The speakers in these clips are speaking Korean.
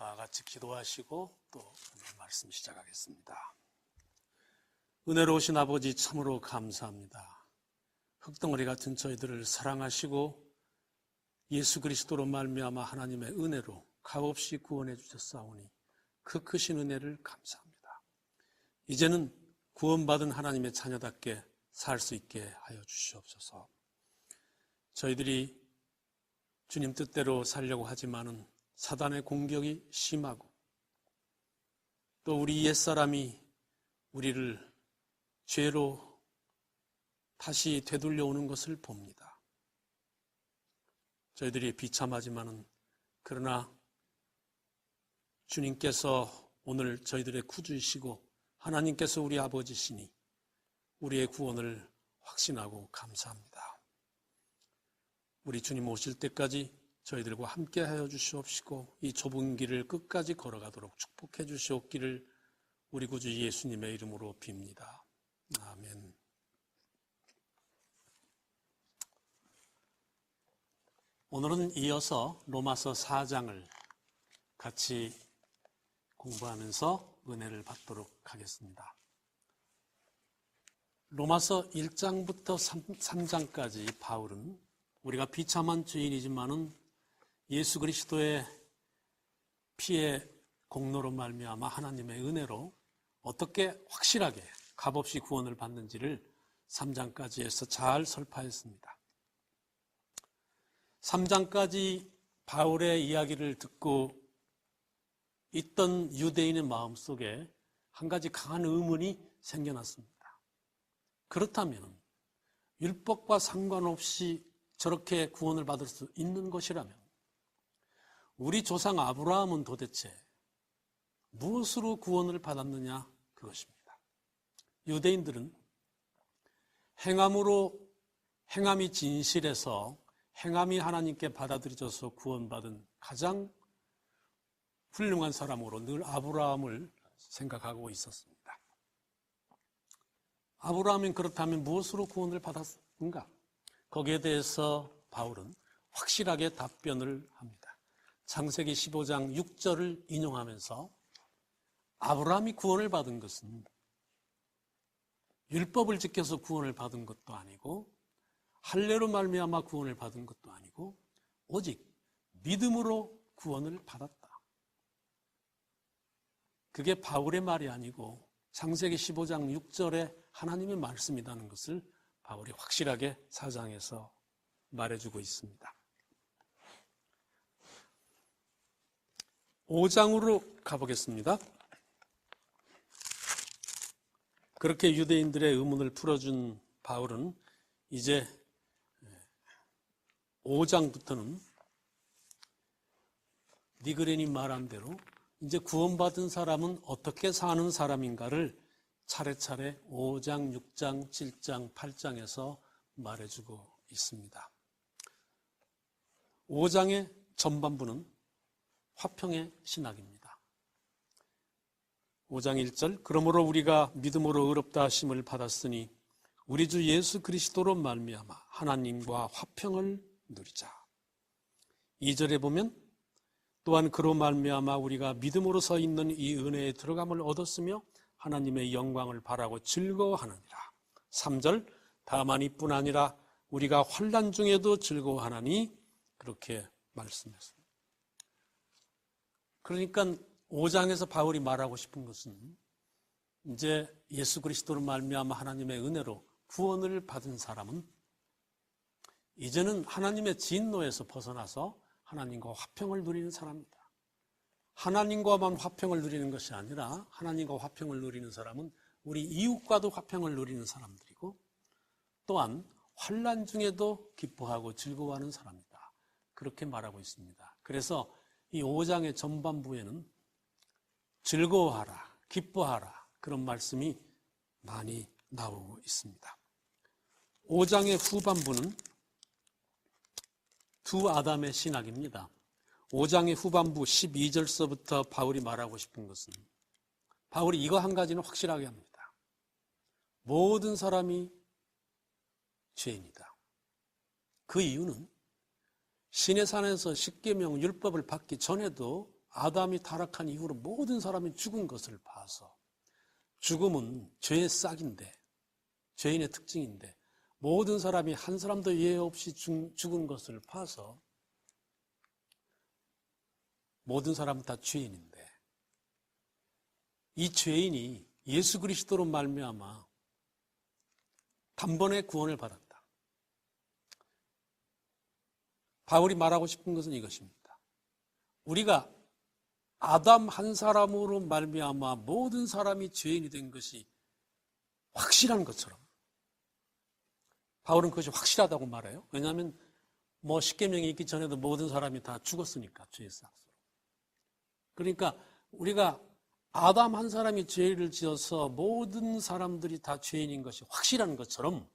다 같이 기도하시고 또 오늘 말씀 시작하겠습니다. 은혜로우신 아버지 참으로 감사합니다. 흙덩어리 같은 저희들을 사랑하시고 예수 그리스도로 말미암아 하나님의 은혜로 값없이 구원해 주셨사오니 그 크신 은혜를 감사합니다. 이제는 구원받은 하나님의 자녀답게 살 수 있게 하여 주시옵소서. 저희들이 주님 뜻대로 살려고 하지만은 사단의 공격이 심하고 또 우리 옛사람이 우리를 죄로 다시 되돌려 오는 것을 봅니다. 저희들이 비참하지만은 그러나 주님께서 오늘 저희들의 구주이시고 하나님께서 우리 아버지시니 우리의 구원을 확신하고 감사합니다. 우리 주님 오실 때까지 저희들과 함께 하여 주시옵시고 이 좁은 길을 끝까지 걸어가도록 축복해 주시옵기를 우리 구주 예수님의 이름으로 빕니다. 아멘. 오늘은 이어서 로마서 4장을 같이 공부하면서 은혜를 받도록 하겠습니다. 로마서 1장부터 3장까지 바울은 우리가 비참한 죄인이지만은 예수 그리스도의 피의 공로로 말미암아 하나님의 은혜로 어떻게 확실하게 값없이 구원을 받는지를 3장까지 해서 잘 설파했습니다. 3장까지 바울의 이야기를 듣고 있던 유대인의 마음속에 한 가지 강한 의문이 생겨났습니다. 그렇다면 율법과 상관없이 저렇게 구원을 받을 수 있는 것이라면 우리 조상 아브라함은 도대체 무엇으로 구원을 받았느냐 그것입니다. 유대인들은 행함이 진실해서 행함이 하나님께 받아들여져서 구원받은 가장 훌륭한 사람으로 늘 아브라함을 생각하고 있었습니다. 아브라함은 그렇다면 무엇으로 구원을 받았는가? 거기에 대해서 바울은 확실하게 답변을 합니다. 창세기 15장 6절을 인용하면서 아브라함이 구원을 받은 것은 율법을 지켜서 구원을 받은 것도 아니고 할례로 말미암아 구원을 받은 것도 아니고 오직 믿음으로 구원을 받았다. 그게 바울의 말이 아니고 창세기 15장 6절에 하나님의 말씀이라는 것을 바울이 확실하게 4장에서 말해주고 있습니다. 5장으로 가보겠습니다. 그렇게 유대인들의 의문을 풀어준 바울은 이제 5장부터는 니그렌이 말한 대로 이제 구원받은 사람은 어떻게 사는 사람인가를 차례차례 5장, 6장, 7장, 8장에서 말해주고 있습니다. 5장의 전반부는 화평의 신학입니다. 5장 1절 그러므로 우리가 믿음으로 의롭다 하심을 받았으니 우리 주 예수 그리스도로 말미암아 하나님과 화평을 누리자. 2절에 보면 또한 그로 말미암아 우리가 믿음으로 서 있는 이 은혜에 들어감을 얻었으며 하나님의 영광을 바라고 즐거워하느니라. 3절 다만 이뿐 아니라 우리가 환난 중에도 즐거워하나니 그렇게 말씀했습니다. 그러니까 5장에서 바울이 말하고 싶은 것은 이제 예수 그리스도로 말미암아 하나님의 은혜로 구원을 받은 사람은 이제는 하나님의 진노에서 벗어나서 하나님과 화평을 누리는 사람입니다. 하나님과만 화평을 누리는 것이 아니라 하나님과 화평을 누리는 사람은 우리 이웃과도 화평을 누리는 사람들이고 또한 환난 중에도 기뻐하고 즐거워하는 사람이다. 그렇게 말하고 있습니다. 그래서 이 5장의 전반부에는 즐거워하라, 기뻐하라 그런 말씀이 많이 나오고 있습니다. 5장의 후반부는 두 아담의 신학입니다. 5장의 후반부 12절서부터 바울이 말하고 싶은 것은 바울이 이거 한 가지는 확실하게 합니다. 모든 사람이 죄인이다. 그 이유는 시내산에서 십계명 율법을 받기 전에도 아담이 타락한 이후로 모든 사람이 죽은 것을 봐서, 죽음은 죄의 싹인데, 죄인의 특징인데, 모든 사람이 한 사람도 예외 없이 죽은 것을 봐서 모든 사람은 다 죄인인데, 이 죄인이 예수 그리스도로 말미암아 단번에 구원을 받았다. 바울이 말하고 싶은 것은 이것입니다. 우리가 아담 한 사람으로 말미암아 모든 사람이 죄인이 된 것이 확실한 것처럼, 바울은 그것이 확실하다고 말해요. 왜냐하면 십계명이 있기 전에도 모든 사람이 다 죽었으니까, 죄의 싹으로. 그러니까 우리가 아담 한 사람이 죄를 지어서 모든 사람들이 다 죄인인 것이 확실한 것처럼,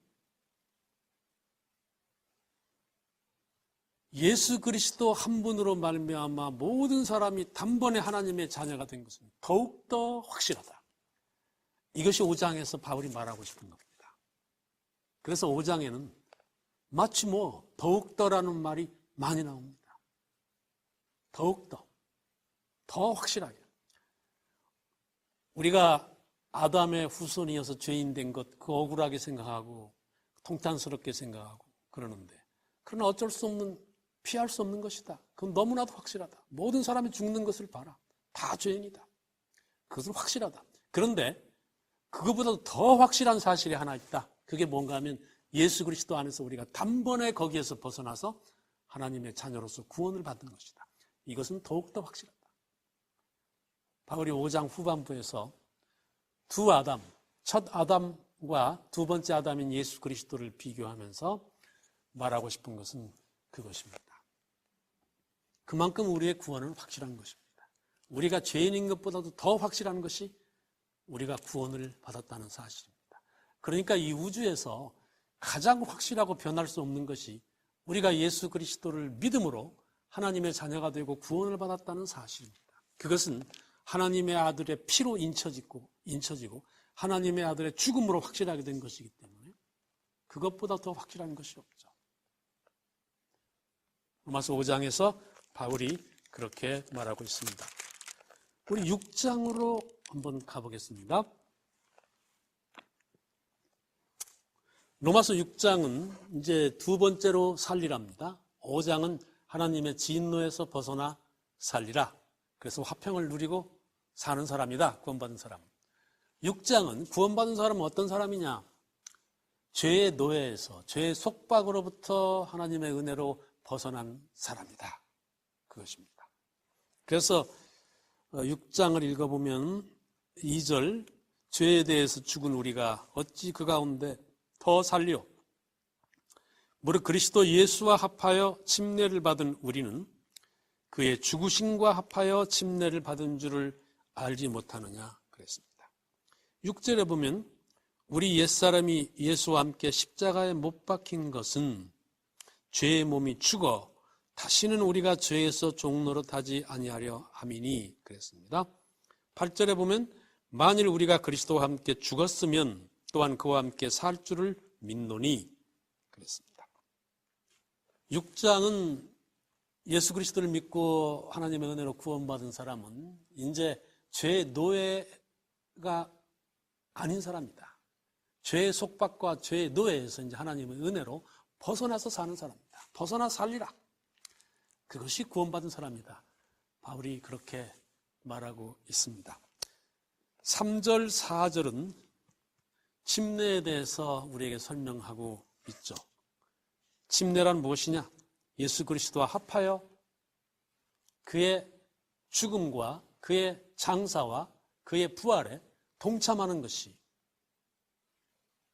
예수 그리스도 한 분으로 말미암아 모든 사람이 단번에 하나님의 자녀가 된 것은 더욱더 확실하다. 이것이 5장에서 바울이 말하고 싶은 겁니다. 그래서 5장에는 마치 더욱더라는 말이 많이 나옵니다. 더욱더, 더 확실하게. 우리가 아담의 후손이어서 죄인 된 것, 그 억울하게 생각하고 통탄스럽게 생각하고 그러는데, 그러나 어쩔 수 없는, 피할 수 없는 것이다. 그건 너무나도 확실하다. 모든 사람이 죽는 것을 봐라. 다 죄인이다. 그것은 확실하다. 그런데 그것보다도 더 확실한 사실이 하나 있다. 그게 뭔가 하면 예수 그리스도 안에서 우리가 단번에 거기에서 벗어나서 하나님의 자녀로서 구원을 받는 것이다. 이것은 더욱더 확실하다. 바울이 5장 후반부에서 두 아담, 첫 아담과 두 번째 아담인 예수 그리스도를 비교하면서 말하고 싶은 것은 그것입니다. 그만큼 우리의 구원은 확실한 것입니다. 우리가 죄인인 것보다도 더 확실한 것이 우리가 구원을 받았다는 사실입니다. 그러니까 이 우주에서 가장 확실하고 변할 수 없는 것이 우리가 예수 그리스도를 믿음으로 하나님의 자녀가 되고 구원을 받았다는 사실입니다. 그것은 하나님의 아들의 피로 인쳐지고 하나님의 아들의 죽음으로 확실하게 된 것이기 때문에 그것보다 더 확실한 것이 없죠. 로마서 5장에서 바울이 그렇게 말하고 있습니다. 우리 6장으로 한번 가보겠습니다. 로마서 6장은 이제 두 번째로 살리랍니다. 5장은 하나님의 진노에서 벗어나 살리라. 그래서 화평을 누리고 사는 사람이다. 구원받은 사람. 6장은 구원받은 사람은 어떤 사람이냐? 죄의 노예에서, 죄의 속박으로부터 하나님의 은혜로 벗어난 사람이다. 그것입니다. 그래서 6장을 읽어보면 2절, 죄에 대해서 죽은 우리가 어찌 그 가운데 더 살려 무릇 그리스도 예수와 합하여 침례를 받은 우리는 그의 죽으심과 합하여 침례를 받은 줄을 알지 못하느냐 그랬습니다. 6절에 보면 우리 옛사람이 예수와 함께 십자가에 못 박힌 것은 죄의 몸이 죽어 다시는 우리가 죄에서 종노릇하지 아니하려 함이니 그랬습니다. 8절에 보면 만일 우리가 그리스도와 함께 죽었으면 또한 그와 함께 살 줄을 믿노니 그랬습니다. 6장은 예수 그리스도를 믿고 하나님의 은혜로 구원받은 사람은 이제 죄의 노예가 아닌 사람이다. 죄의 속박과 죄의 노예에서 이제 하나님의 은혜로 벗어나서 사는 사람이다. 벗어나 살리라. 그것이 구원받은 사람이다. 바울이 그렇게 말하고 있습니다. 3절, 4절은 침례에 대해서 우리에게 설명하고 있죠. 침례란 무엇이냐? 예수 그리스도와 합하여 그의 죽음과 그의 장사와 그의 부활에 동참하는 것이,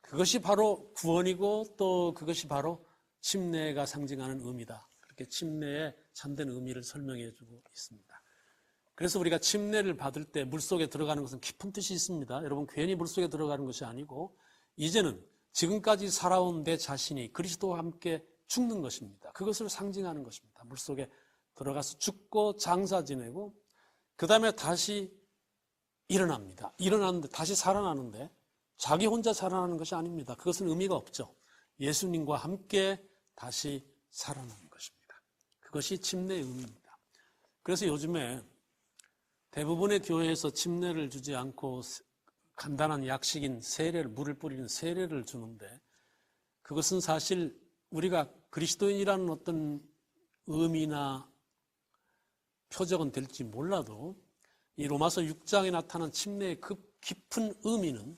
그것이 바로 구원이고 또 그것이 바로 침례가 상징하는 의미다. 그렇게 침례의 참된 의미를 설명해 주고 있습니다. 그래서 우리가 침례를 받을 때 물속에 들어가는 것은 깊은 뜻이 있습니다. 여러분, 괜히 물속에 들어가는 것이 아니고 이제는 지금까지 살아온 내 자신이 그리스도와 함께 죽는 것입니다. 그것을 상징하는 것입니다. 물속에 들어가서 죽고 장사 지내고 그 다음에 다시 일어납니다. 일어났는데 다시 살아나는데 자기 혼자 살아나는 것이 아닙니다. 그것은 의미가 없죠. 예수님과 함께 다시 살아나는 것입니다. 그것이 침례의 의미입니다. 그래서 요즘에 대부분의 교회에서 침례를 주지 않고 간단한 약식인 세례를, 물을 뿌리는 세례를 주는데, 그것은 사실 우리가 그리스도인이라는 어떤 의미나 표적은 될지 몰라도 이 로마서 6장에 나타난 침례의 그 깊은 의미는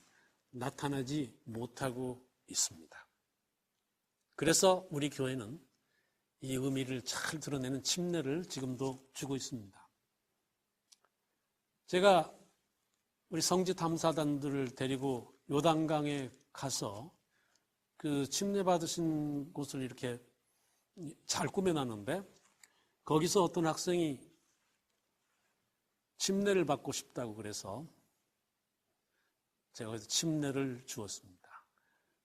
나타나지 못하고 있습니다. 그래서 우리 교회는 이 의미를 잘 드러내는 침례를 지금도 주고 있습니다. 제가 우리 성지 탐사단들을 데리고 요단강에 가서 그 침례 받으신 곳을 이렇게 잘 꾸며놨는데, 거기서 어떤 학생이 침례를 받고 싶다고 그래서 제가 거기서 침례를 주었습니다.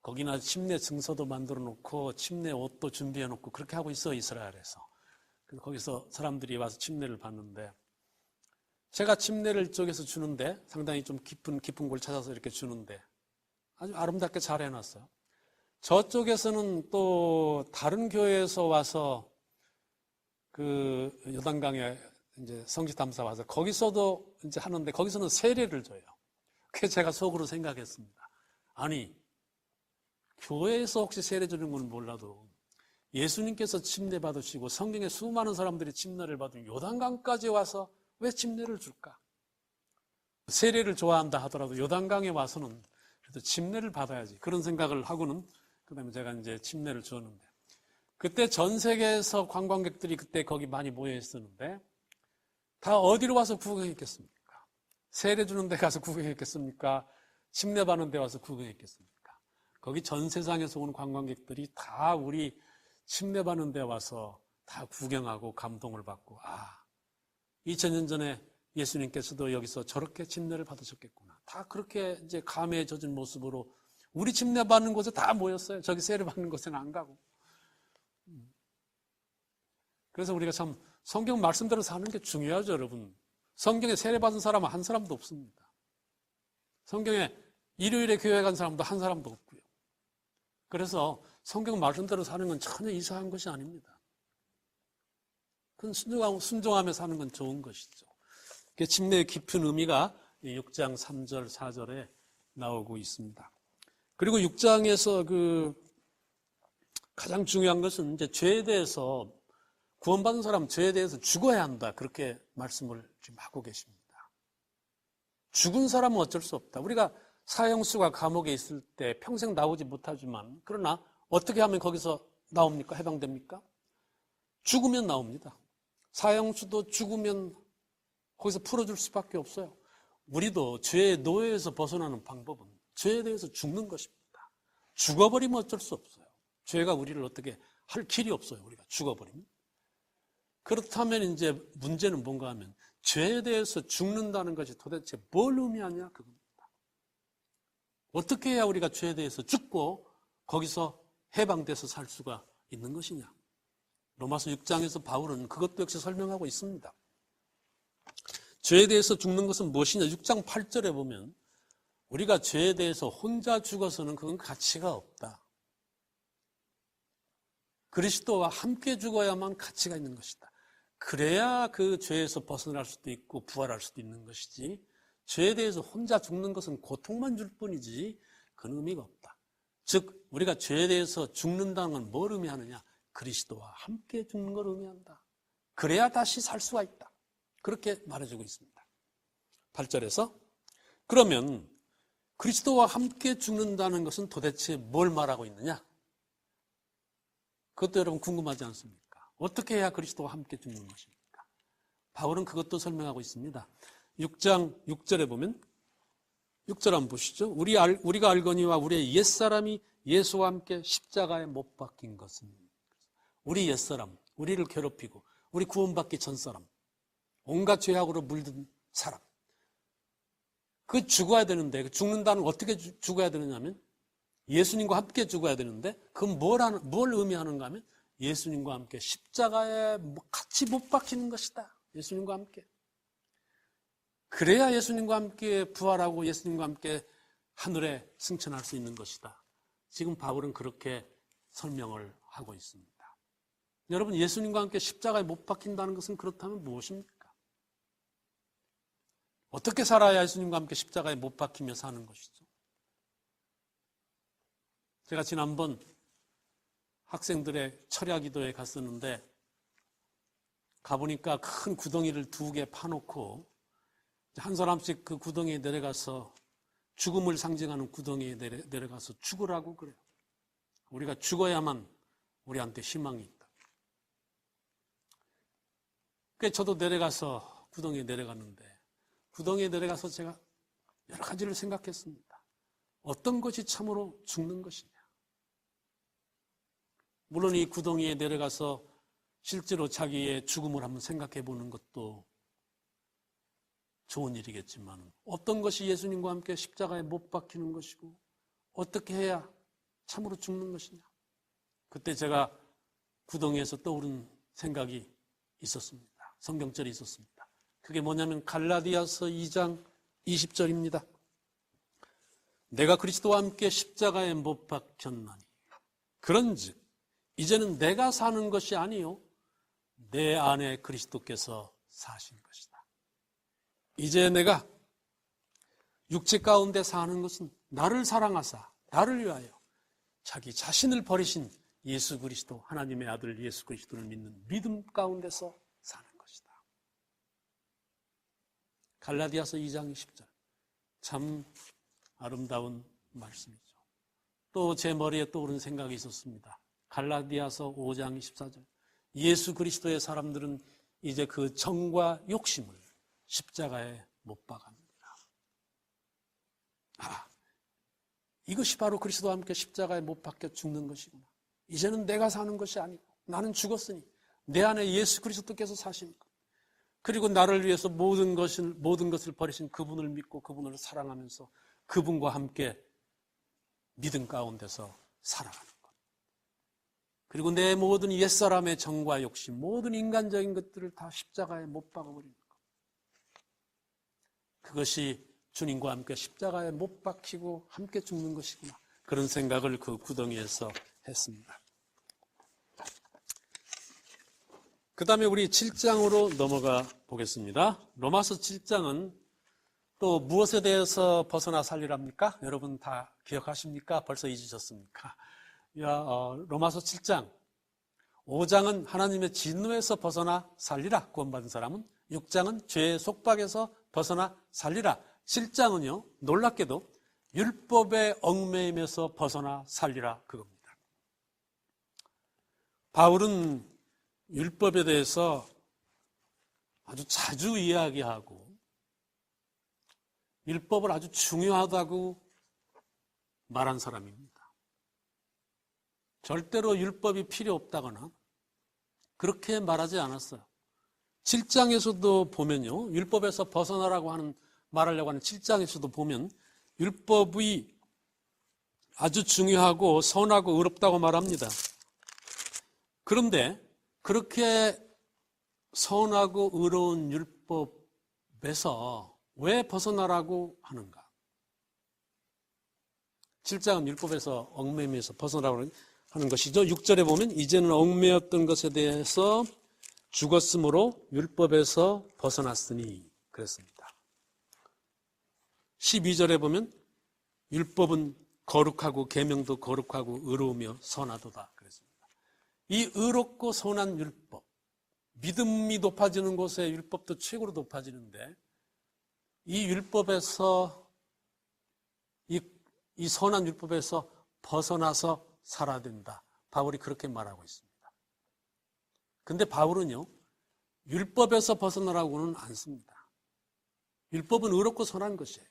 거기나 침례 증서도 만들어 놓고 침례 옷도 준비해 놓고 그렇게 하고 있어, 이스라엘에서. 그래서 거기서 사람들이 와서 침례를 받는데, 제가 침례를 이쪽에서 주는데, 상당히 좀 깊은 곳을 찾아서 이렇게 주는데 아주 아름답게 잘 해놨어요. 저쪽에서는 또 다른 교회에서 와서 그 요단강에 이제 성지 탐사 와서 거기서도 이제 하는데, 거기서는 세례를 줘요. 그래서 제가 속으로 생각했습니다. 아니, 교회에서 혹시 세례 주는 건 몰라도 예수님께서 침례 받으시고 성경에 수많은 사람들이 침례를 받은 요단강까지 와서 왜 침례를 줄까? 세례를 좋아한다 하더라도 요단강에 와서는 그래도 침례를 받아야지, 그런 생각을 하고는 그다음에 제가 이제 침례를 주었는데, 그때 전 세계에서 관광객들이 그때 거기 많이 모여 있었는데 다 어디로 와서 구경했겠습니까? 세례 주는 데 가서 구경했겠습니까? 침례 받는 데 와서 구경했겠습니까? 거기 전 세상에서 온 관광객들이 다 우리 침례 받는 데 와서 다 구경하고 감동을 받고, 2000년 전에 예수님께서도 여기서 저렇게 침례를 받으셨겠구나. 다 그렇게 이제 감회에 젖은 모습으로 우리 침례 받는 곳에 다 모였어요. 저기 세례 받는 곳에는 안 가고. 그래서 우리가 참 성경 말씀대로 사는 게 중요하죠, 여러분. 성경에 세례 받은 사람은 한 사람도 없습니다. 성경에 일요일에 교회 간 사람도 한 사람도 없고요. 그래서 성경 말씀대로 사는 건 전혀 이상한 것이 아닙니다. 그건 순종하며 사는 건 좋은 것이죠. 침례의 깊은 의미가 6장 3절, 4절에 나오고 있습니다. 그리고 6장에서 가장 중요한 것은 이제 죄에 대해서, 구원받은 사람 죄에 대해서 죽어야 한다, 그렇게 말씀을 지금 하고 계십니다. 죽은 사람은 어쩔 수 없다. 우리가 사형수가 감옥에 있을 때 평생 나오지 못하지만, 그러나 어떻게 하면 거기서 나옵니까? 해방됩니까? 죽으면 나옵니다. 사형수도 죽으면 거기서 풀어줄 수밖에 없어요. 우리도 죄의 노예에서 벗어나는 방법은 죄에 대해서 죽는 것입니다. 죽어버리면 어쩔 수 없어요. 죄가 우리를 어떻게 할 길이 없어요. 우리가 죽어버리면. 그렇다면 이제 문제는 뭔가 하면, 죄에 대해서 죽는다는 것이 도대체 뭘 의미하냐, 그겁니다. 어떻게 해야 우리가 죄에 대해서 죽고 거기서 해방돼서 살 수가 있는 것이냐. 로마서 6장에서 바울은 그것도 역시 설명하고 있습니다. 죄에 대해서 죽는 것은 무엇이냐. 6장 8절에 보면 우리가 죄에 대해서 혼자 죽어서는 그건 가치가 없다. 그리스도와 함께 죽어야만 가치가 있는 것이다. 그래야 그 죄에서 벗어날 수도 있고 부활할 수도 있는 것이지, 죄에 대해서 혼자 죽는 것은 고통만 줄 뿐이지 그런 의미가 없다. 즉 우리가 죄에 대해서 죽는다는 건 뭘 의미하느냐. 그리스도와 함께 죽는 걸 의미한다. 그래야 다시 살 수가 있다. 그렇게 말해주고 있습니다. 8절에서 그러면 그리스도와 함께 죽는다는 것은 도대체 뭘 말하고 있느냐? 그것도 여러분 궁금하지 않습니까? 어떻게 해야 그리스도와 함께 죽는 것입니까? 바울은 그것도 설명하고 있습니다. 6장 6절에 보면, 6절 한번 보시죠. 우리가 알거니와 우리의 옛사람이 예수와 함께 십자가에 못 박힌 것은, 우리 옛사람, 우리를 괴롭히고 우리 구원받기 전 사람, 온갖 죄악으로 물든 사람, 그 죽어야 되는데, 죽는다는 어떻게 죽어야 되느냐면 예수님과 함께 죽어야 되는데, 그건 뭘 의미하는가 하면 예수님과 함께 십자가에 같이 못 박히는 것이다. 예수님과 함께. 그래야 예수님과 함께 부활하고 예수님과 함께 하늘에 승천할 수 있는 것이다. 지금 바울은 그렇게 설명을 하고 있습니다. 여러분, 예수님과 함께 십자가에 못 박힌다는 것은 그렇다면 무엇입니까? 어떻게 살아야 예수님과 함께 십자가에 못 박히며 사는 것이죠? 제가 지난번 학생들의 철야 기도에 갔었는데 가보니까 큰 구덩이를 2개 파놓고 한 사람씩 그 구덩이에 내려가서 죽음을 상징하는 구덩이에 내려가서 죽으라고 그래요. 우리가 죽어야만 우리한테 희망이 있다. 그래서 저도 내려가서 구덩이에 내려갔는데 구덩이에 내려가서 제가 여러 가지를 생각했습니다. 어떤 것이 참으로 죽는 것이냐. 물론 이 구덩이에 내려가서 실제로 자기의 죽음을 한번 생각해 보는 것도 좋은 일이겠지만 어떤 것이 예수님과 함께 십자가에 못 박히는 것이고 어떻게 해야 참으로 죽는 것이냐. 그때 제가 구덩이에서 떠오른 생각이 있었습니다. 성경절이 있었습니다. 그게 뭐냐면 갈라디아서 2장 20절입니다. 내가 그리스도와 함께 십자가에 못 박혔나니 그런즉 이제는 내가 사는 것이 아니요 내 안에 그리스도께서 사신 것이다. 이제 내가 육체 가운데 사는 것은 나를 사랑하사 나를 위하여 자기 자신을 버리신 예수 그리스도 하나님의 아들 예수 그리스도를 믿는 믿음 가운데서 사는 것이다. 갈라디아서 2장 20절 참 아름다운 말씀이죠. 또 제 머리에 떠오른 생각이 있었습니다. 갈라디아서 5장 14절 예수 그리스도의 사람들은 이제 그 정과 욕심을 십자가에 못 박았느니라. 이것이 바로 그리스도와 함께 십자가에 못 박혀 죽는 것이구나. 이제는 내가 사는 것이 아니고 나는 죽었으니 내 안에 예수 그리스도께서 사시는 것. 그리고 나를 위해서 모든 것을 버리신 그분을 믿고 그분을 사랑하면서 그분과 함께 믿음 가운데서 살아가는 것. 그리고 내 모든 옛사람의 정과 욕심, 모든 인간적인 것들을 다 십자가에 못 박아버리는 것. 그것이 주님과 함께 십자가에 못 박히고 함께 죽는 것이구나. 그런 생각을 그 구덩이에서 했습니다. 그 다음에 우리 7장으로 넘어가 보겠습니다. 로마서 7장은 또 무엇에 대해서 벗어나 살리랍니까? 여러분 다 기억하십니까? 벌써 잊으셨습니까? 로마서 7장 5장은 하나님의 진노에서 벗어나 살리라 구원받은 사람은, 6장은 죄의 속박에서 벗어나 살리라, 7장은요 놀랍게도 율법의 얽매임에서 벗어나 살리라 그겁니다. 바울은 율법에 대해서 아주 자주 이야기하고 율법을 아주 중요하다고 말한 사람입니다. 절대로 율법이 필요 없다거나 그렇게 말하지 않았어요. 7장에서도 보면요, 율법에서 벗어나라고 하는, 말하려고 하는 7장에서도 보면 율법이 아주 중요하고 선하고 의롭다고 말합니다. 그런데 그렇게 선하고 의로운 율법에서 왜 벗어나라고 하는가? 7장은 율법에서 얽매임에서 벗어나라고 하는 것이죠. 6절에 보면 이제는 얽매였던 것에 대해서 죽었으므로 율법에서 벗어났으니 그랬습니다. 12절에 보면 율법은 거룩하고 계명도 거룩하고 의로우며 선하도다 그랬습니다. 이 의롭고 선한 율법, 믿음이 높아지는 곳에 율법도 최고로 높아지는데 이 율법에서 이 선한 율법에서 벗어나서 살아야 된다. 바울이 그렇게 말하고 있습니다. 근데 바울은요, 율법에서 벗어나라고는 안 씁니다. 율법은 의롭고 선한 것이에요.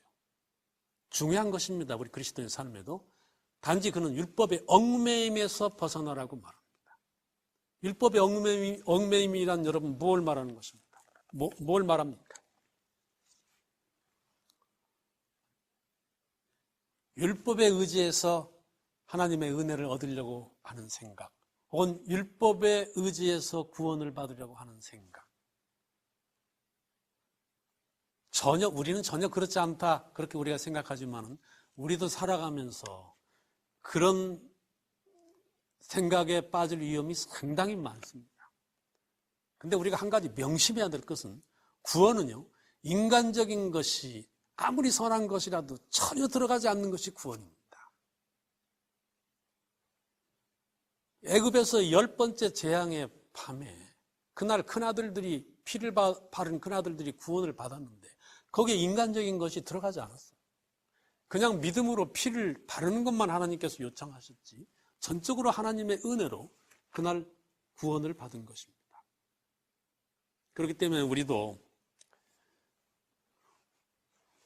중요한 것입니다. 우리 그리스도인 삶에도. 단지 그는 율법의 얽매임에서 벗어나라고 말합니다. 율법의 얽매임이란 여러분 뭘 말하는 것입니까? 뭘 말합니까? 율법에 의지해서 하나님의 은혜를 얻으려고 하는 생각, 혹은 율법에 의지해서 구원을 받으려고 하는 생각. 우리는 전혀 그렇지 않다, 그렇게 우리가 생각하지만 우리도 살아가면서 그런 생각에 빠질 위험이 상당히 많습니다. 근데 우리가 한 가지 명심해야 될 것은 구원은요, 인간적인 것이 아무리 선한 것이라도 전혀 들어가지 않는 것이 구원입니다. 애굽에서 10번째 재앙의 밤에 그날 큰아들들이 피를 바른 큰아들들이 구원을 받았는데 거기에 인간적인 것이 들어가지 않았어요. 그냥 믿음으로 피를 바르는 것만 하나님께서 요청하셨지 전적으로 하나님의 은혜로 그날 구원을 받은 것입니다. 그렇기 때문에 우리도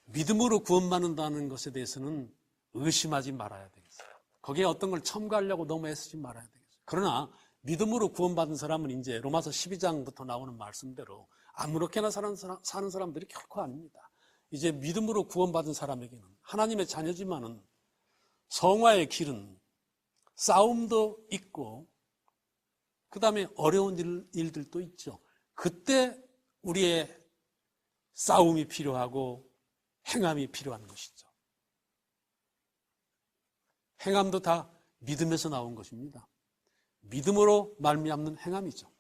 믿음으로 구원받는다는 것에 대해서는 의심하지 말아야 되겠어요. 거기에 어떤 걸 첨가하려고 너무 애쓰지 말아야 되겠어요. 그러나 믿음으로 구원받은 사람은 이제 로마서 12장부터 나오는 말씀대로 아무렇게나 사는 사람들이 결코 아닙니다. 이제 믿음으로 구원받은 사람에게는 하나님의 자녀지만은 성화의 길은 싸움도 있고 그 다음에 어려운 일들도 있죠. 그때 우리의 싸움이 필요하고 행함이 필요한 것이죠. 행함도 다 믿음에서 나온 것입니다. 믿음으로 말미암는 행함이죠.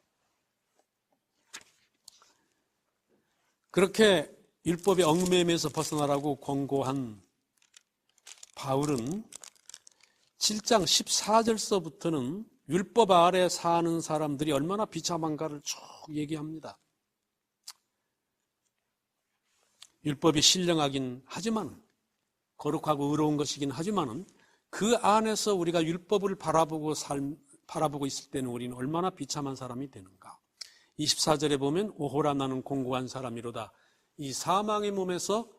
그렇게 율법의 얽매임에서 벗어나라고 권고한 바울은 7장 14절서부터는 율법 아래 사는 사람들이 얼마나 비참한가를 쭉 얘기합니다. 율법이 신령하긴 하지만 거룩하고 의로운 것이긴 하지만은 그 안에서 우리가 율법을 바라보고 있을 때는 우리는 얼마나 비참한 사람이 되는가. 24절에 보면 오호라 나는 공고한 사람이로다. 이 사망의 몸에서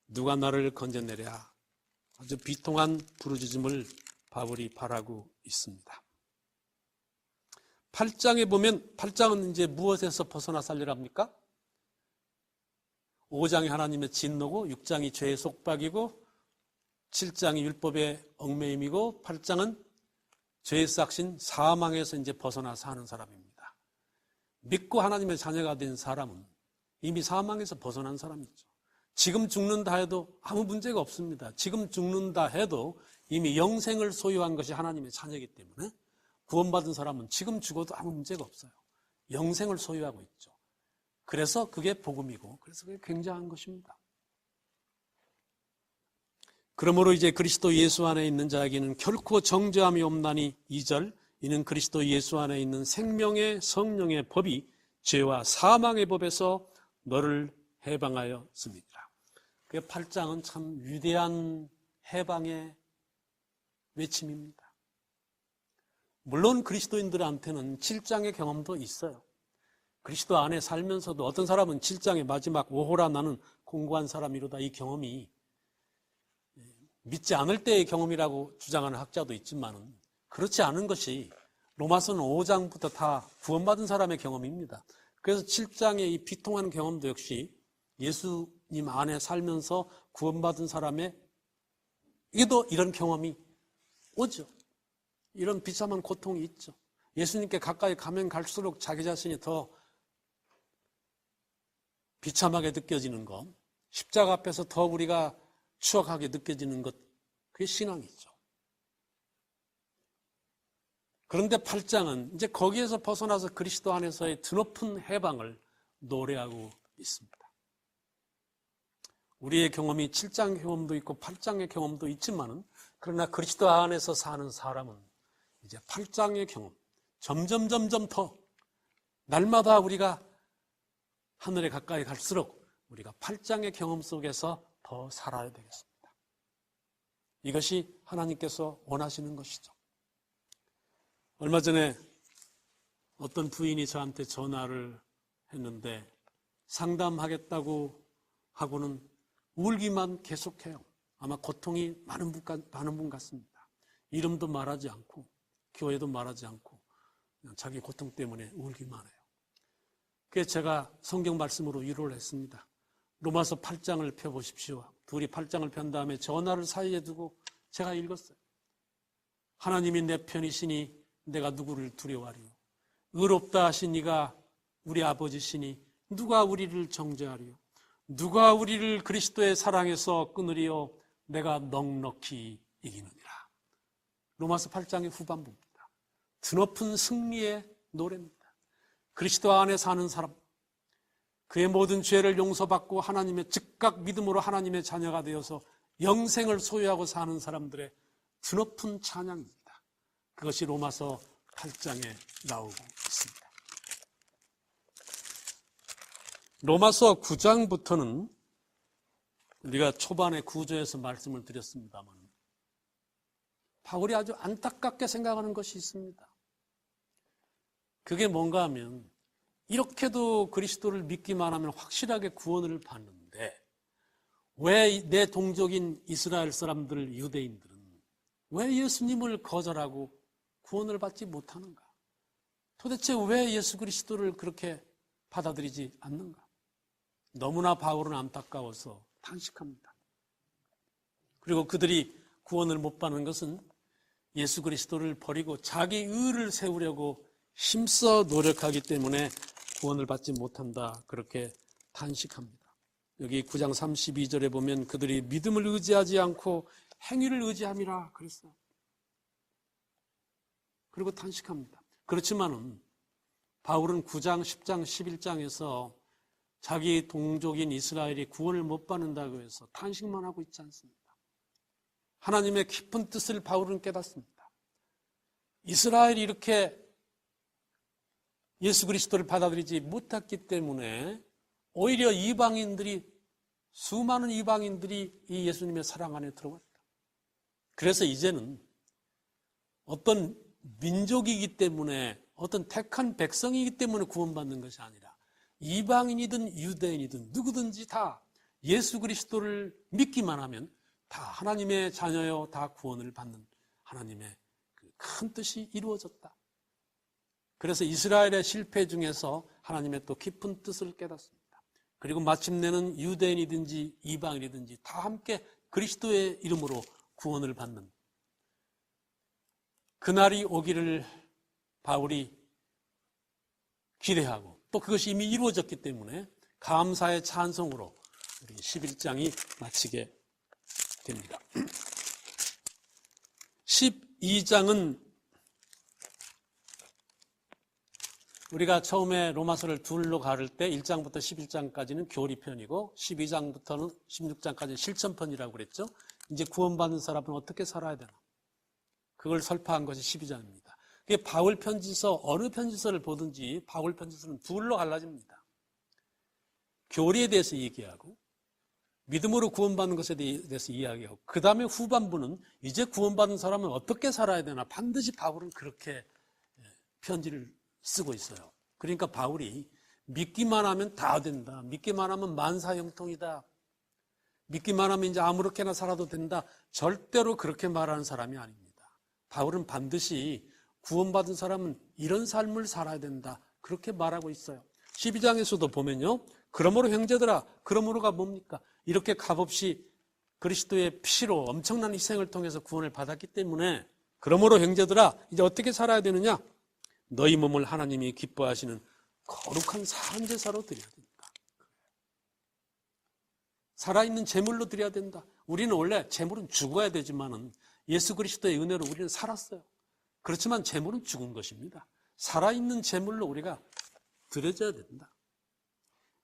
누가 나를 건져내랴. 아주 비통한 부르짖음을 바울이 바라고 있습니다. 8장에 보면 8장은 이제 무엇에서 벗어나 살려랍니까? 5장이 하나님의 진노고 6장이 죄의 속박이고 7장이 율법의 얽매임이고 8장은 죄의 싹신 사망에서 이제 벗어나 사는 사람입니다. 믿고 하나님의 자녀가 된 사람은 이미 사망에서 벗어난 사람이죠. 지금 죽는다 해도 아무 문제가 없습니다. 지금 죽는다 해도 이미 영생을 소유한 것이 하나님의 자녀이기 때문에 구원받은 사람은 지금 죽어도 아무 문제가 없어요. 영생을 소유하고 있죠. 그래서 그게 복음이고 그래서 그게 굉장한 것입니다. 그러므로 이제 그리스도 예수 안에 있는 자에게는 결코 정죄함이 없나니 2절 이는 그리스도 예수 안에 있는 생명의 성령의 법이 죄와 사망의 법에서 너를 해방하였습니다. 그 8장은 참 위대한 해방의 외침입니다. 물론 그리스도인들한테는 7장의 경험도 있어요. 그리스도 안에 살면서도 어떤 사람은 7장의 마지막 오호라 나는 공고한 사람이로다 이 경험이 믿지 않을 때의 경험이라고 주장하는 학자도 있지만 그렇지 않은 것이 로마서는 5장부터 다 구원받은 사람의 경험입니다. 그래서 7장의 이 비통한 경험도 역시 예수님 안에 살면서 구원받은 사람에게도 이런 경험이 오죠. 이런 비참한 고통이 있죠. 예수님께 가까이 가면 갈수록 자기 자신이 더 비참하게 느껴지는 것, 십자가 앞에서 더 우리가 추억하게 느껴지는 것, 그게 신앙이죠. 그런데 8장은 이제 거기에서 벗어나서 그리스도 안에서의 드높은 해방을 노래하고 있습니다. 우리의 경험이 7장 경험도 있고 8장의 경험도 있지만은 그러나 그리스도 안에서 사는 사람은 이제 8장의 경험, 점점 더 날마다 우리가 하늘에 가까이 갈수록 우리가 8장의 경험 속에서 더 살아야 되겠습니다. 이것이 하나님께서 원하시는 것이죠. 얼마 전에 어떤 부인이 저한테 전화를 했는데 상담하겠다고 하고는 울기만 계속해요. 아마 고통이 많은 분 같습니다. 이름도 말하지 않고 교회도 말하지 않고 그냥 자기 고통 때문에 울기만 해요. 그래서 제가 성경 말씀으로 위로를 했습니다. 로마서 8장을 펴보십시오. 둘이 8장을 편 다음에 전화를 사이에 두고 제가 읽었어요. 하나님이 내 편이시니 내가 누구를 두려워하리요. 의롭다 하신 이가 우리 아버지시니 누가 우리를 정죄하리요. 누가 우리를 그리스도의 사랑에서 끊으리요. 내가 넉넉히 이기느니라. 로마서 8장의 후반부입니다. 드높은 승리의 노래입니다. 그리스도 안에 사는 사람, 그의 모든 죄를 용서받고 하나님의 즉각 믿음으로 하나님의 자녀가 되어서 영생을 소유하고 사는 사람들의 드높은 찬양입니다. 그것이 로마서 8장에 나오고 있습니다. 로마서 9장부터는 우리가 초반에 9조에서 말씀을 드렸습니다만 바울이 아주 안타깝게 생각하는 것이 있습니다. 그게 뭔가 하면 이렇게도 그리스도를 믿기만 하면 확실하게 구원을 받는데 왜 내 동족인 이스라엘 사람들, 유대인들은 왜 예수님을 거절하고 구원을 받지 못하는가? 도대체 왜 예수 그리스도를 그렇게 받아들이지 않는가? 너무나 바울은 안타까워서 탄식합니다. 그리고 그들이 구원을 못 받는 것은 예수 그리스도를 버리고 자기 의를 세우려고 힘써 노력하기 때문에 구원을 받지 못한다. 그렇게 탄식합니다. 여기 9장 32절에 보면 그들이 믿음을 의지하지 않고 행위를 의지함이라 그랬어요. 그리고 탄식합니다. 그렇지만은 바울은 9장, 10장, 11장에서 자기 동족인 이스라엘이 구원을 못 받는다고 해서 탄식만 하고 있지 않습니다. 하나님의 깊은 뜻을 바울은 깨닫습니다. 이스라엘이 이렇게 예수 그리스도를 받아들이지 못했기 때문에 오히려 수많은 이방인들이 이 예수님의 사랑 안에 들어왔다. 그래서 이제는 어떤 민족이기 때문에 어떤 택한 백성이기 때문에 구원받는 것이 아니라 이방인이든 유대인이든 누구든지 다 예수 그리스도를 믿기만 하면 다 하나님의 자녀요, 다 구원을 받는 하나님의 그 큰 뜻이 이루어졌다. 그래서 이스라엘의 실패 중에서 하나님의 또 깊은 뜻을 깨닫습니다. 그리고 마침내는 유대인이든지 이방인이든지 다 함께 그리스도의 이름으로 구원을 받는 그날이 오기를 바울이 기대하고 또 그것이 이미 이루어졌기 때문에 감사의 찬송으로 우리 11장이 마치게 됩니다. 12장은 우리가 처음에 로마서를 둘로 가를 때 1장부터 11장까지는 교리편이고 12장부터는 16장까지는 실천편이라고 그랬죠. 이제 구원받는 사람은 어떻게 살아야 되나? 그걸 설파한 것이 12장입니다. 그게 바울 편지서, 어느 편지서를 보든지 바울 편지서는 둘로 갈라집니다. 교리에 대해서 얘기하고 믿음으로 구원받는 것에 대해서 이야기하고 그 다음에 후반부는 이제 구원받은 사람은 어떻게 살아야 되나? 반드시 바울은 그렇게 편지를 쓰고 있어요. 그러니까 바울이 믿기만 하면 다 된다. 믿기만 하면 만사형통이다. 믿기만 하면 이제 아무렇게나 살아도 된다. 절대로 그렇게 말하는 사람이 아닙니다. 바울은 반드시 구원받은 사람은 이런 삶을 살아야 된다. 그렇게 말하고 있어요. 12장에서도 보면요. 그러므로 형제들아, 그러므로가 뭡니까? 이렇게 값없이 그리스도의 피로 엄청난 희생을 통해서 구원을 받았기 때문에 그러므로 형제들아, 이제 어떻게 살아야 되느냐? 너희 몸을 하나님이 기뻐하시는 거룩한 사한제사로 드려야 된다. 살아있는 제물로 드려야 된다. 우리는 원래 제물은 죽어야 되지만은 예수 그리스도의 은혜로 우리는 살았어요. 그렇지만 제물은 죽은 것입니다. 살아있는 제물로 우리가 드려져야 된다.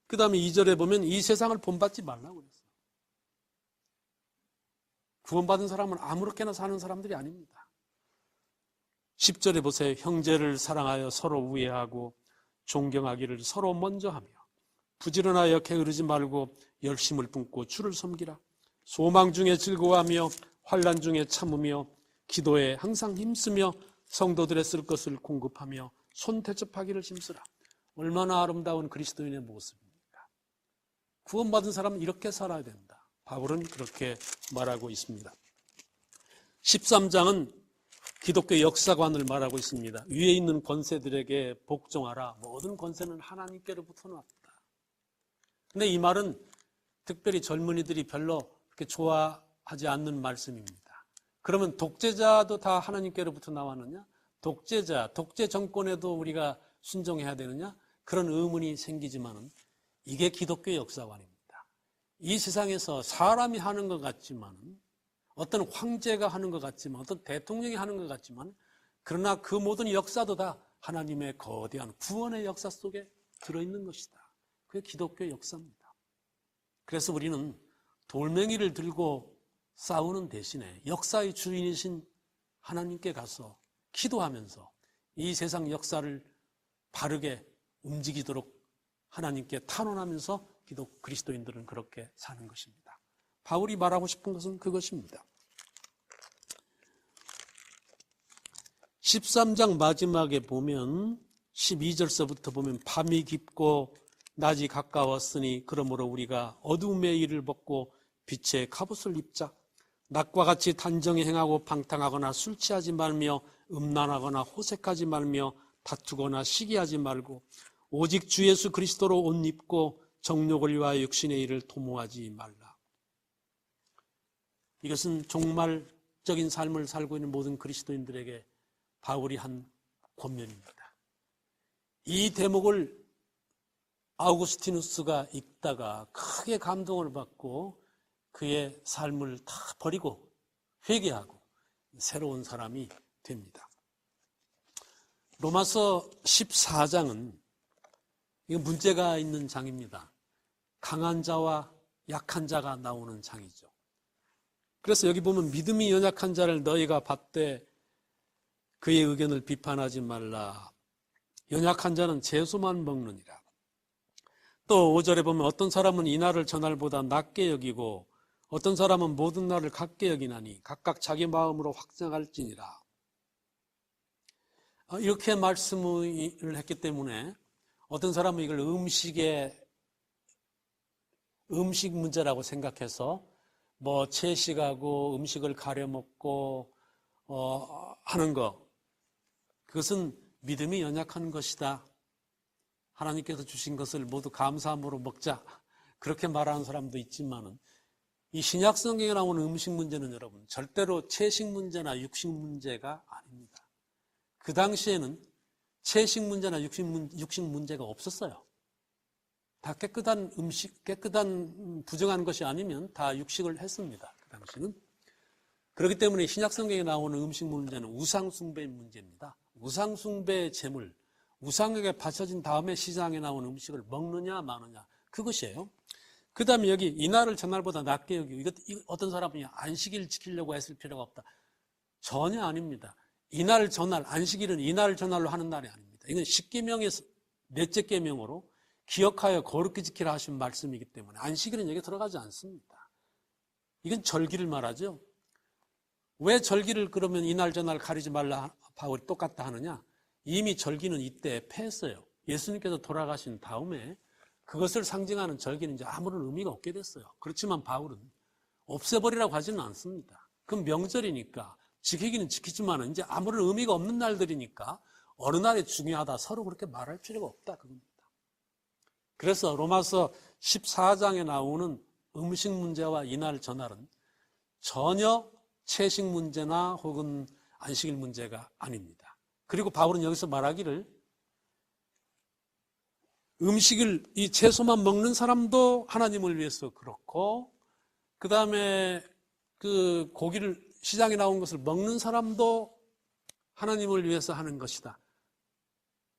그 다음에 2절에 보면 이 세상을 본받지 말라고 그랬어요. 구원받은 사람은 아무렇게나 사는 사람들이 아닙니다. 10절에 보세요. 형제를 사랑하여 서로 우애하고 존경하기를 서로 먼저 하며 부지런하여 게으르지 말고 열심을 품고 주를 섬기라. 소망 중에 즐거워하며 환난 중에 참으며 기도에 항상 힘쓰며 성도들의 쓸 것을 공급하며 손대접하기를 힘쓰라. 얼마나 아름다운 그리스도인의 모습입니까? 구원받은 사람은 이렇게 살아야 된다. 바울은 그렇게 말하고 있습니다. 13장은 기독교 역사관을 말하고 있습니다. 위에 있는 권세들에게 복종하라. 모든 권세는 하나님께로부터 나왔다. 근데 이 말은 특별히 젊은이들이 별로 그렇게 좋아하지 않는 말씀입니다. 그러면 독재자도 다 하나님께로부터 나왔느냐? 독재 정권에도 우리가 순종해야 되느냐? 그런 의문이 생기지만은 이게 기독교 역사관입니다. 이 세상에서 사람이 하는 것 같지만은 어떤 황제가 하는 것 같지만 어떤 대통령이 하는 것 같지만 그러나 그 모든 역사도 다 하나님의 거대한 구원의 역사 속에 들어있는 것이다. 그게 기독교의 역사입니다. 그래서 우리는 돌멩이를 들고 싸우는 대신에 역사의 주인이신 하나님께 가서 기도하면서 이 세상 역사를 바르게 움직이도록 하나님께 탄원하면서 그리스도인들은 그렇게 사는 것입니다. 바울이 말하고 싶은 것은 그것입니다. 13장 마지막에 보면 12절서부터 보면 밤이 깊고 낮이 가까웠으니 그러므로 우리가 어두움의 일을 벗고 빛의 갑옷을 입자. 낮과 같이 단정히 행하고 방탕하거나 술 취하지 말며 음란하거나 호색하지 말며 다투거나 시기하지 말고 오직 주 예수 그리스도로 옷 입고 정욕을 위하여 육신의 일을 도모하지 말라. 이것은 종말적인 삶을 살고 있는 모든 그리스도인들에게 바울이 한 권면입니다. 이 대목을 아우구스티누스가 읽다가 크게 감동을 받고 그의 삶을 다 버리고 회개하고 새로운 사람이 됩니다. 로마서 14장은 이거 문제가 있는 장입니다. 강한 자와 약한 자가 나오는 장이죠. 그래서 여기 보면 믿음이 연약한 자를 너희가 받되 그의 의견을 비판하지 말라. 연약한 자는 채소만 먹느니라. 또 5절에 보면 어떤 사람은 이날을 저날보다 낮게 여기고 어떤 사람은 모든 날을 같게 여기나니 각각 자기 마음으로 확정할지니라. 이렇게 말씀을 했기 때문에 어떤 사람은 이걸 음식 문제라고 생각해서 뭐 채식하고 음식을 가려 먹고 하는 거, 그것은 믿음이 연약한 것이다. 하나님께서 주신 것을 모두 감사함으로 먹자. 그렇게 말하는 사람도 있지만은 이 신약 성경에 나오는 음식 문제는 여러분 절대로 채식 문제나 육식 문제가 아닙니다. 그 당시에는 채식 문제나 육식 문제가 없었어요. 다 깨끗한 음식, 깨끗한 부정한 것이 아니면 다 육식을 했습니다. 그 당시는. 그렇기 때문에 신약 성경에 나오는 음식 문제는 우상 숭배의 문제입니다. 우상 숭배의 제물, 우상에게 바쳐진 다음에 시장에 나오는 음식을 먹느냐 마느냐, 그것이에요. 그 다음에 여기 이날을 전날보다 낮게 여기고, 이거 어떤 사람이 안식일 지키려고 했을 필요가 없다. 전혀 아닙니다. 이날 전날, 안식일은 이날 전날로 하는 날이 아닙니다. 이건 십계명의 넷째 계명으로 기억하여 거룩히 지키라 하신 말씀이기 때문에 안식일은 여기에 들어가지 않습니다. 이건 절기를 말하죠. 왜 절기를 그러면 이날 전날 가리지 말라 바울이 똑같다 하느냐? 이미 절기는 이때 패했어요. 예수님께서 돌아가신 다음에 그것을 상징하는 절기는 이제 아무런 의미가 없게 됐어요. 그렇지만 바울은 없애버리라고 하지는 않습니다. 그건 명절이니까 지키기는 지키지만 이제 아무런 의미가 없는 날들이니까 어느 날이 중요하다 서로 그렇게 말할 필요가 없다 그겁니다. 그래서 로마서 14장에 나오는 음식 문제와 이날 저날은 전혀 채식 문제나 혹은 안식일 문제가 아닙니다. 그리고 바울은 여기서 말하기를 음식을 이 채소만 먹는 사람도 하나님을 위해서 그렇고 그 다음에 그 고기를 시장에 나온 것을 먹는 사람도 하나님을 위해서 하는 것이다.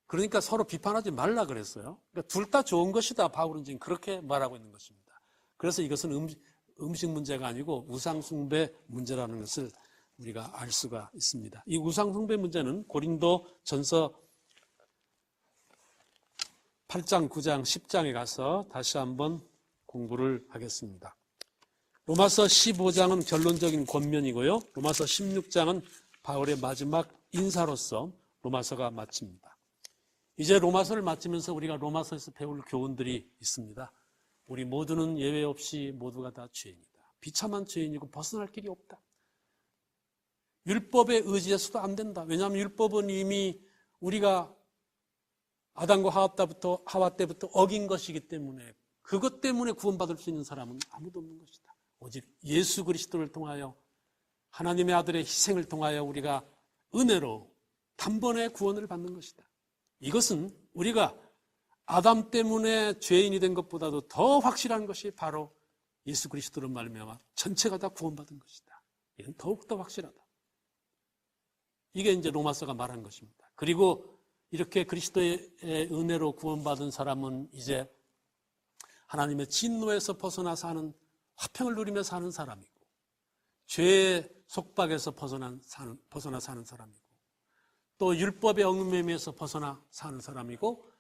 그러니까 서로 비판하지 말라 그랬어요. 그러니까 둘 다 좋은 것이다. 바울은 지금 그렇게 말하고 있는 것입니다. 그래서 이것은 음식 문제가 아니고 우상 숭배 문제라는 것을 우리가 알 수가 있습니다. 이 우상 숭배 문제는 고린도 전서 8장, 9장, 10장에 가서 다시 한번 공부를 하겠습니다. 로마서 15장은 결론적인 권면이고요. 로마서 16장은 바울의 마지막 인사로서 로마서가 마칩니다. 이제 로마서를 마치면서 우리가 로마서에서 배울 교훈들이 있습니다. 우리 모두는 예외 없이 모두가 다 죄인이다. 비참한 죄인이고 벗어날 길이 없다. 율법에 의지해서도 안 된다. 왜냐하면 율법은 이미 우리가 아담과 하와 때부터 어긴 것이기 때문에 그것 때문에 구원받을 수 있는 사람은 아무도 없는 것이다. 오직 예수 그리스도를 통하여 하나님의 아들의 희생을 통하여 우리가 은혜로 단번에 구원을 받는 것이다. 이것은 우리가 아담 때문에 죄인이 된 것보다도 더 확실한 것이 바로 예수 그리스도로 말미암아 전체가 다 구원받은 것이다. 이건 더욱더 확실하다. 이게 이제 로마서가 말한 것입니다. 그리고 이렇게 그리스도의 은혜로 구원받은 사람은 이제 하나님의 진노에서 벗어나 사는, 화평을 누리며 사는 사람이고, 죄의 속박에서 벗어나 사는 사람이고, 또 율법의 얽매임에서 벗어나 사는 사람이고,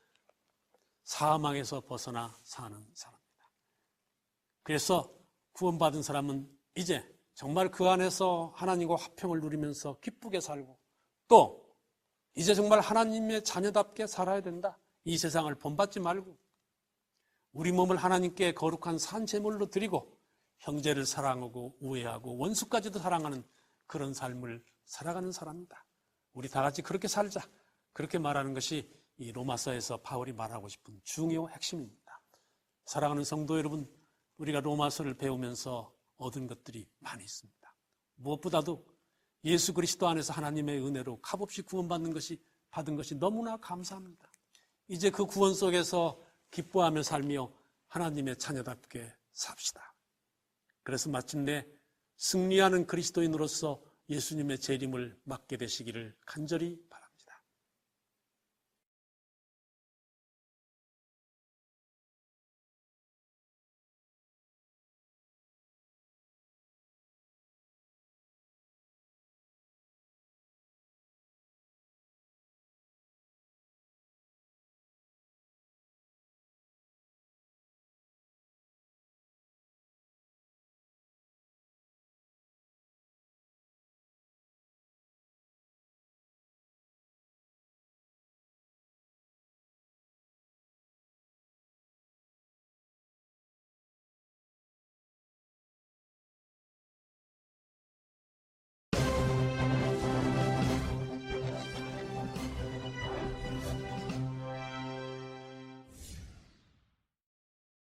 사망에서 벗어나 사는 사람입니다. 그래서 구원받은 사람은 이제 정말 그 안에서 하나님과 화평을 누리면서 기쁘게 살고, 또 이제 정말 하나님의 자녀답게 살아야 된다. 이 세상을 본받지 말고 우리 몸을 하나님께 거룩한 산 제물로 드리고 형제를 사랑하고 우애하고 원수까지도 사랑하는 그런 삶을 살아가는 사람이다. 우리 다 같이 그렇게 살자. 그렇게 말하는 것이 이 로마서에서 바울이 말하고 싶은 중요 핵심입니다. 사랑하는 성도 여러분, 우리가 로마서를 배우면서 얻은 것들이 많이 있습니다. 무엇보다도 예수 그리스도 안에서 하나님의 은혜로 값없이 구원받는 것이, 받은 것이 너무나 감사합니다. 이제 그 구원 속에서 기뻐하며 살며 하나님의 자녀답게 삽시다. 그래서 마침내 승리하는 그리스도인으로서 예수님의 재림을 맞게 되시기를 간절히 바랍니다.